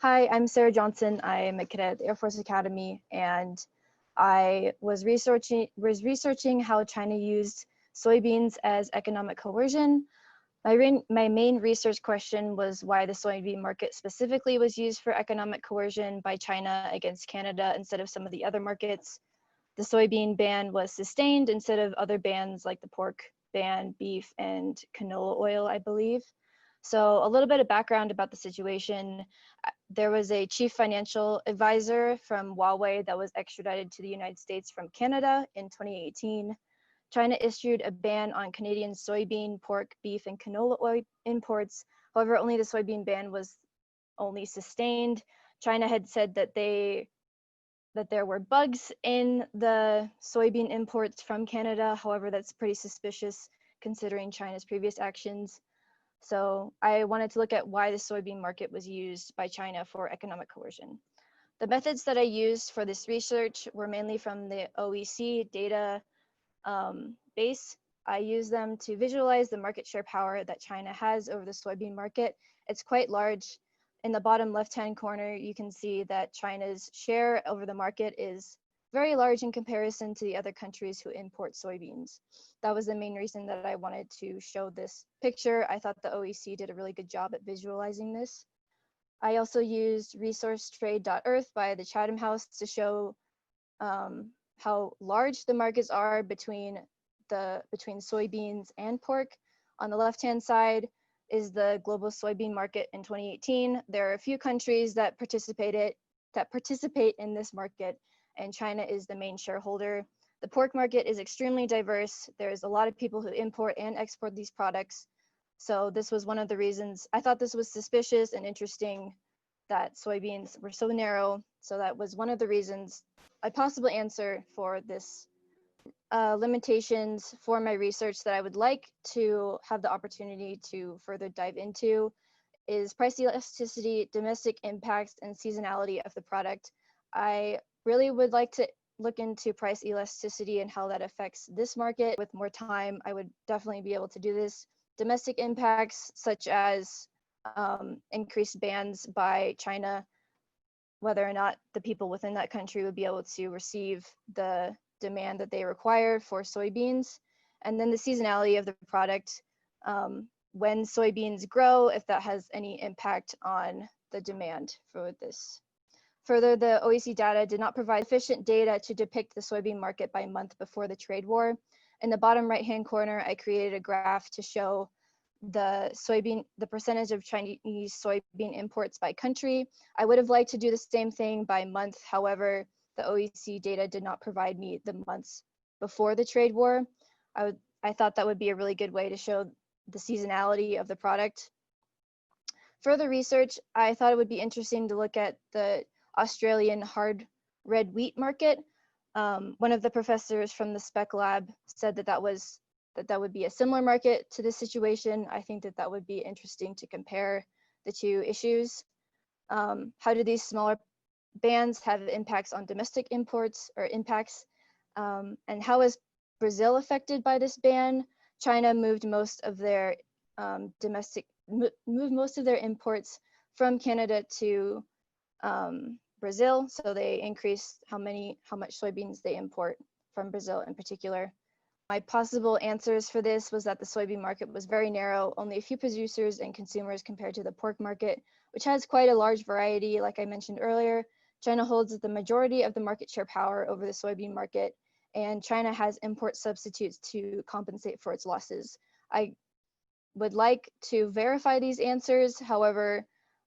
Hi, I'm Sarah Johnson. I'm a cadet at the Air Force Academy, and I was researching how China used soybeans as economic coercion. My main research question was why the soybean market specifically was used for economic coercion by China against Canada instead of some of the other markets. The soybean ban was sustained instead of other bans like the pork ban, beef, and canola oil, I believe. So a little bit of background about the situation. There was a chief financial advisor from Huawei that was extradited to the United States from Canada in 2018. China issued a ban on Canadian soybean, pork, beef, and canola oil imports. However, only the soybean ban was only sustained. China had said that there were bugs in the soybean imports from Canada. However, that's pretty suspicious considering China's previous actions. So I wanted to look at why the soybean market was used by China for economic coercion. The methods that I used for this research were mainly from the OEC data base. I used them to visualize the market share power that China has over the soybean market. It's quite large. In the bottom left-hand corner, you can see that China's share over the market is very large in comparison to the other countries who import soybeans. That was the main reason that I wanted to show this picture. I thought the OEC did a really good job at visualizing this. I also used resourcetrade.earth by the Chatham House to show how large the markets are between soybeans and pork. On the left-hand side is the global soybean market in 2018. There are a few countries that participate in this market, and China is the main shareholder. The pork market is extremely diverse. There's a lot of people who import and export these products. So this was one of the reasons I thought this was suspicious and interesting that soybeans were so narrow. So that was one of the reasons, a possible answer for this limitations for my research that I would like to have the opportunity to further dive into is price elasticity, domestic impacts, and seasonality of the product. I really would like to look into price elasticity and how that affects this market. With more time, I would definitely be able to do this. Domestic impacts such as increased bans by China, whether or not the people within that country would be able to receive the demand that they require for soybeans. And then the seasonality of the product, when soybeans grow, if that has any impact on the demand for this. Further, the OEC data did not provide sufficient data to depict the soybean market by month before the trade war. In the bottom right-hand corner, I created a graph to show the percentage of Chinese soybean imports by country. I would have liked to do the same thing by month. However, the OEC data did not provide me the months before the trade war. I thought that would be a really good way to show the seasonality of the product. Further research, I thought it would be interesting to look at the Australian hard red wheat market. One of the professors from the spec lab said that that would be a similar market to this situation. I think that would be interesting to compare the two issues. How do these smaller bans have impacts on domestic imports or impacts? And how is Brazil affected by this ban? China moved most of their imports from Canada to Brazil, so they increased how much soybeans they import from Brazil in particular. My possible answers for this was that the soybean market was very narrow, only a few producers and consumers compared to the pork market, which has quite a large variety. Like I mentioned earlier, China holds the majority of the market share power over the soybean market, and China has import substitutes to compensate for its losses. I would like to verify these answers. However,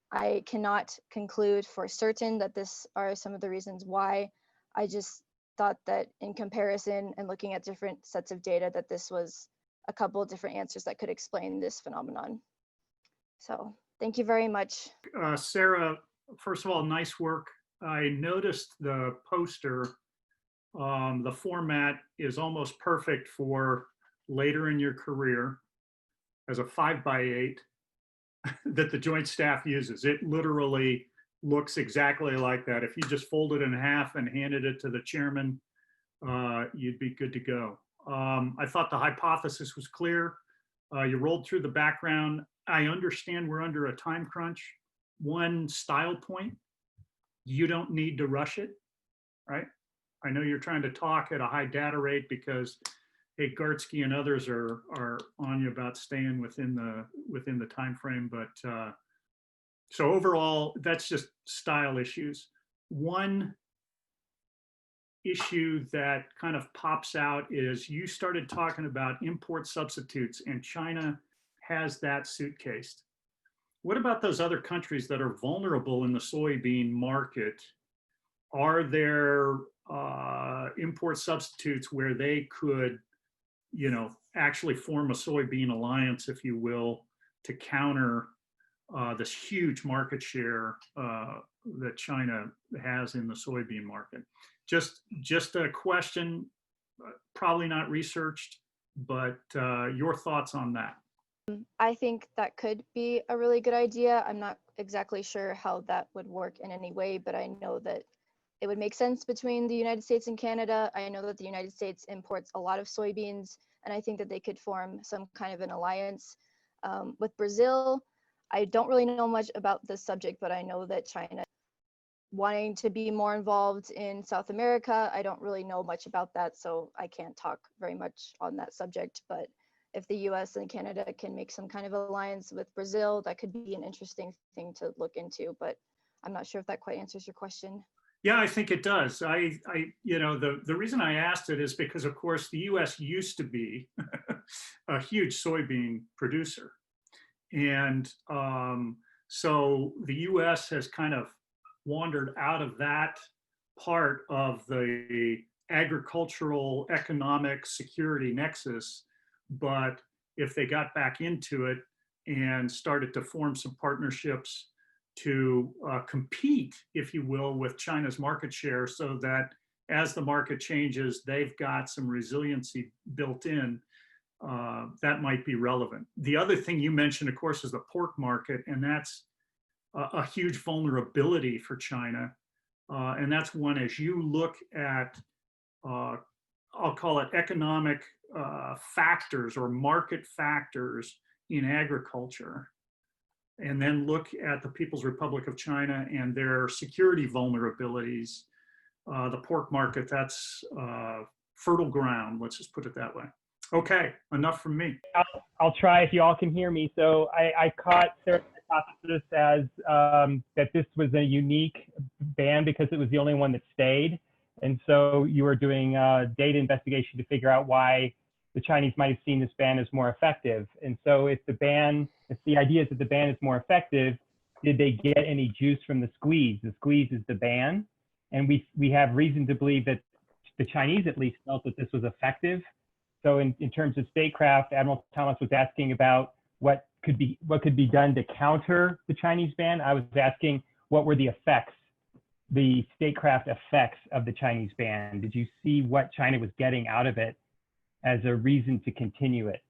I cannot conclude for certain that this are some of the reasons why. I just thought that in comparison and looking at different sets of data that this was a couple of different answers that could explain this phenomenon. So thank you very much. Sarah, first of all, nice work. I noticed the poster, the format is almost perfect for later in your career as a 5x8 that the Joint Staff uses. It literally looks exactly like that. If you just fold it in half and handed it to the chairman, you'd be good to go. I thought the hypothesis was clear. You rolled through the background. I understand we're under a time crunch. one style point. You don't need to rush it, right? I know you're trying to talk at a high data rate because, hey, Gartsky and others are on you about staying within the time frame. But so overall, that's just style issues. One issue that kind of pops out is you started talking about import substitutes, and China has that suitcased. What about those other countries that are vulnerable in the soybean market? Are there import substitutes where they could, actually form a soybean alliance, if you will, to counter this huge market share that China has in the soybean market? Just a question, probably not researched, but your thoughts on that? I think that could be a really good idea. I'm not exactly sure how that would work in any way, but I know that it would make sense between the United States and Canada. I know that the United States imports a lot of soybeans, and I think that they could form some kind of an alliance. With Brazil, I don't really know much about this subject, but I know that China wanting to be more involved in South America. I don't really know much about that, so I can't talk very much on that subject. But if the US and Canada can make some kind of alliance with Brazil, that could be an interesting thing to look into, but I'm not sure if that quite answers your question. Yeah, I think it does. The reason I asked it is because, of course, the US used to be a huge soybean producer. And so the US has kind of wandered out of that part of the agricultural economic security nexus. But if they got back into it and started to form some partnerships to compete, if you will, with China's market share, so that as the market changes, they've got some resiliency built in, that might be relevant. The other thing you mentioned, of course, is the pork market, and that's a huge vulnerability for China. And that's one, as you look at, I'll call it economic factors or market factors in agriculture, and then look at the People's Republic of China and their security vulnerabilities. The pork market, that's fertile ground, let's just put it that way. Okay, enough from me. I'll try if you all can hear me. So I caught Sara's hypothesis as that this was a unique ban because it was the only one that stayed. And so you were doing data investigation to figure out why the Chinese might have seen this ban as more effective. And so if the idea is that the ban is more effective, did they get any juice from the squeeze? The squeeze is the ban. And we have reason to believe that the Chinese at least felt that this was effective. So in terms of statecraft, Admiral Thomas was asking about what could be done to counter the Chinese ban. I was asking what were the effects, the statecraft effects of the Chinese ban. Did you see what China was getting out of it as a reason to continue it?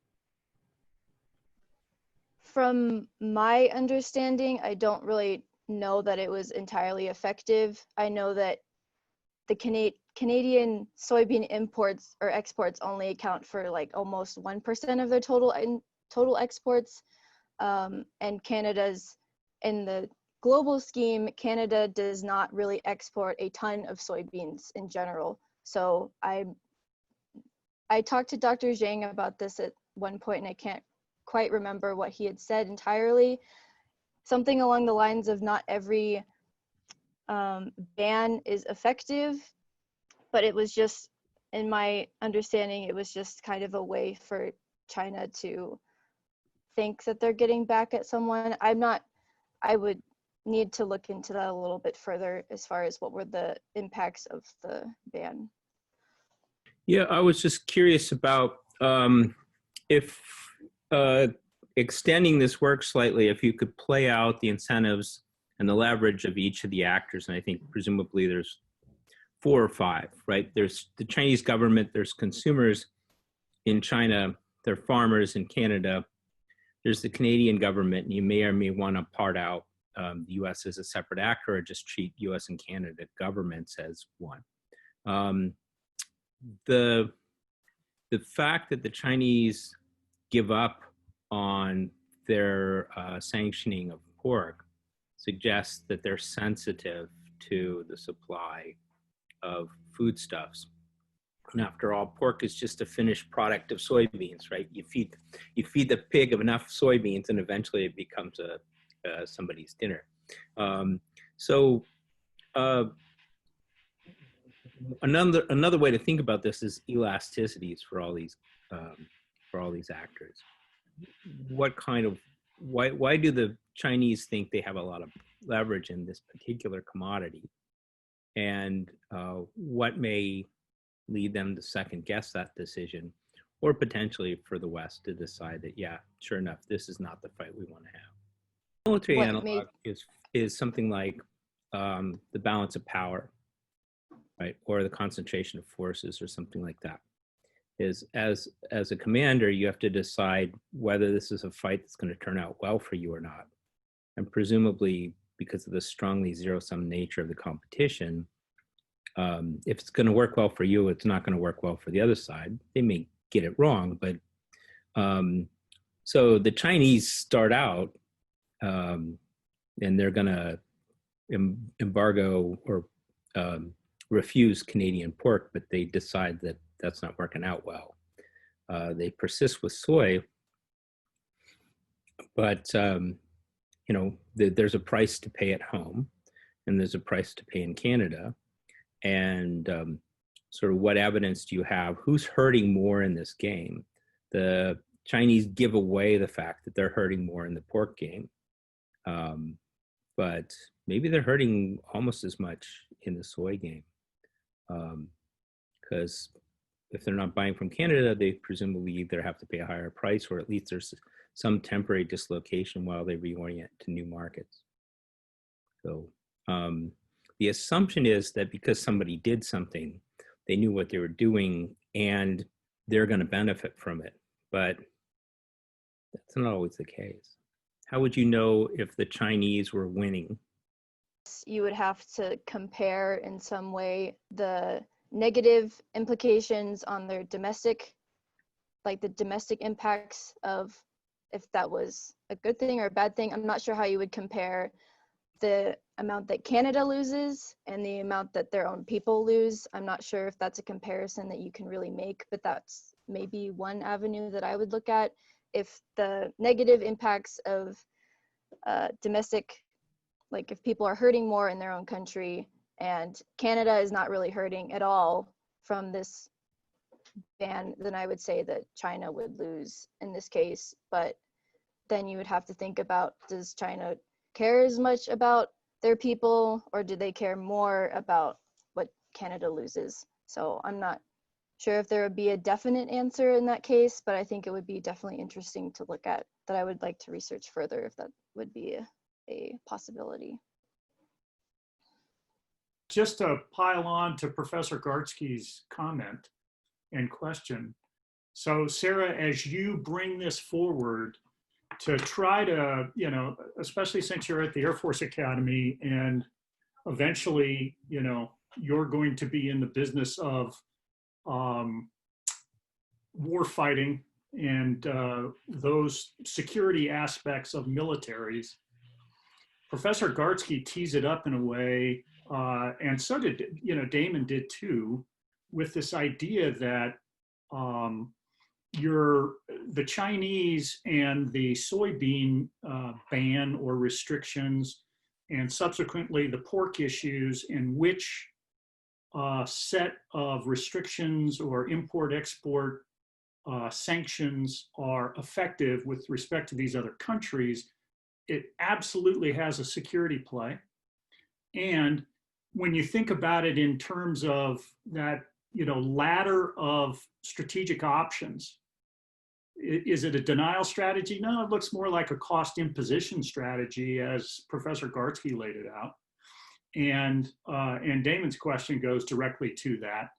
From my understanding, I don't really know that it was entirely effective. I know that the Canadian soybean imports or exports only account for like almost 1% of their total exports. And Canada's, in the global scheme, Canada does not really export a ton of soybeans in general. So I talked to Dr. Zhang about this at one point, and I can't quite remember what he had said entirely. Something along the lines of not every ban is effective, but it was just, in my understanding, it was just kind of a way for China to think that they're getting back at someone. I would need to look into that a little bit further as far as what were the impacts of the ban. Yeah, I was just curious about if extending this work slightly, if you could play out the incentives and the leverage of each of the actors. And I think presumably there's 4 or 5, right? There's the Chinese government, there's consumers in China, there are farmers in Canada, there's the Canadian government, and you may or may want to part out the US as a separate actor or just treat US and Canada governments as one. The fact that the Chinese give up on their sanctioning of pork suggests that they're sensitive to the supply of foodstuffs. And after all, pork is just a finished product of soybeans, right? You feed the pig of enough soybeans, and eventually it becomes somebody's dinner. Another way to think about this is elasticities for all these actors. Why do the Chinese think they have a lot of leverage in this particular commodity, and what may lead them to second guess that decision, or potentially for the West to decide that, yeah, sure enough, this is not the fight we want to have. Military analog is something like the balance of power, right, or the concentration of forces, or something like that. Is as a commander, you have to decide whether this is a fight that's going to turn out well for you or not, and presumably because of the strongly zero-sum nature of the competition, if it's going to work well for you, it's not going to work well for the other side. They may get it wrong, but so the Chinese start out and they're going to embargo or refuse Canadian pork, but they decide that that's not working out well. They persist with soy, but there's a price to pay at home, and there's a price to pay in Canada. And sort of what evidence do you have? Who's hurting more in this game? The Chinese give away the fact that they're hurting more in the pork game, but maybe they're hurting almost as much in the soy game, because if they're not buying from Canada, they presumably either have to pay a higher price, or at least there's some temporary dislocation while they reorient to new markets. So the assumption is that because somebody did something, they knew what they were doing and they're going to benefit from it. But that's not always the case. How would you know if the Chinese were winning? You would have to compare in some way the negative implications on their domestic, like the domestic impacts of if that was a good thing or a bad thing. I'm not sure how you would compare the amount that Canada loses and the amount that their own people lose. I'm not sure if that's a comparison that you can really make, but that's maybe one avenue that I would look at. If the negative impacts of domestic, like if people are hurting more in their own country and Canada is not really hurting at all from this ban, then I would say that China would lose in this case. But then you would have to think about, does China care as much about their people, or do they care more about what Canada loses? So I'm not sure if there would be a definite answer in that case, but I think it would be definitely interesting to look at, that I would like to research further if that would be a possibility. Just to pile on to Professor Gartsky's comment and question. So Sarah, as you bring this forward to try to, especially since you're at the Air Force Academy and eventually, you're going to be in the business of war fighting and those security aspects of militaries, Professor Gartsky tees it up in a way, and so did, Damon did too, with this idea that the Chinese and the soybean ban or restrictions, and subsequently the pork issues, in which set of restrictions or import-export sanctions are effective with respect to these other countries, it absolutely has a security play. And when you think about it in terms of that, ladder of strategic options, is it a denial strategy? No, it looks more like a cost imposition strategy, as Professor Gartsky laid it out. And Damon's question goes directly to that.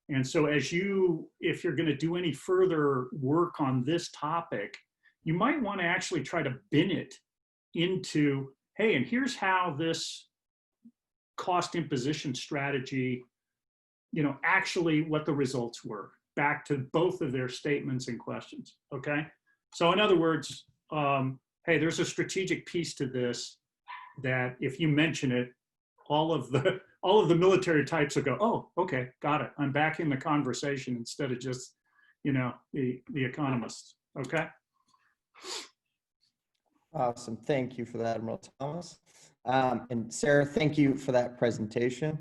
And so if you're going to do any further work on this topic, you might want to actually try to bin it into, hey, and here's how this cost imposition strategy, actually what the results were, back to both of their statements and questions, okay? So in other words, hey, there's a strategic piece to this. that if you mention it, all of the military types will go, oh, okay, got it. I'm back in the conversation instead of just, the economists. Okay. Awesome. Thank you for that, Admiral Thomas. And Sarah, thank you for that presentation.